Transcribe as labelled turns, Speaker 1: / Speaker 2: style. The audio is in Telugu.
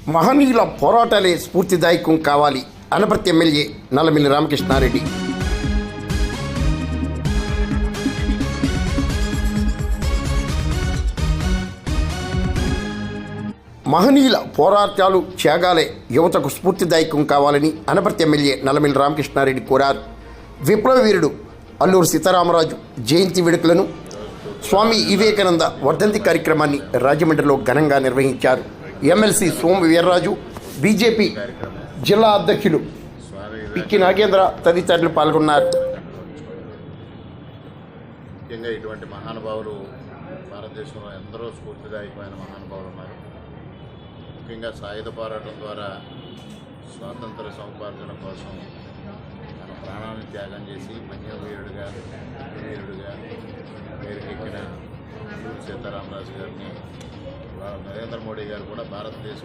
Speaker 1: మహనీయుల పోరాటాలే స్ఫూర్తిదాయకం కావాలి. అనపర్తి ఎమ్మెల్యే నల్లమిల్లి రామకృష్ణారెడ్డి. మహనీయుల పోరాటాలు త్యాగాలే యువతకు స్ఫూర్తిదాయకం కావాలని అనపర్తి ఎమ్మెల్యే నల్లమిల్లి రామకృష్ణారెడ్డి కోరారు. విప్లవ వీరుడు అల్లూరు సీతారామరాజు జయంతి వేడుకలను స్వామి వివేకానంద వర్ధంతి కార్యక్రమాన్ని రాజమండ్రిలో ఘనంగా నిర్వహించారు. ఎమ్మెల్సీ సోము వీర్రాజు, బీజేపీ జిల్లా అధ్యక్షులు పిక్కి నాగేంద్ర తదితరులు పాల్గొన్నారు.
Speaker 2: ముఖ్యంగా ఇటువంటి మహానుభావులు భారతదేశంలో ఎందరో స్ఫూర్తిదాయకమైన మహానుభావులు ఉన్నారు. ముఖ్యంగా సాయుధ పోరాటం ద్వారా స్వాతంత్ర సముపార్జన కోసం తన ప్రాణాన్ని త్యాగం చేసి మన్యవీరుడిగా పేరుకెక్కిన అల్లూరి సీతారామరాజు గారిని నరేంద్ర మోడీ గారు కూడా భారతదేశ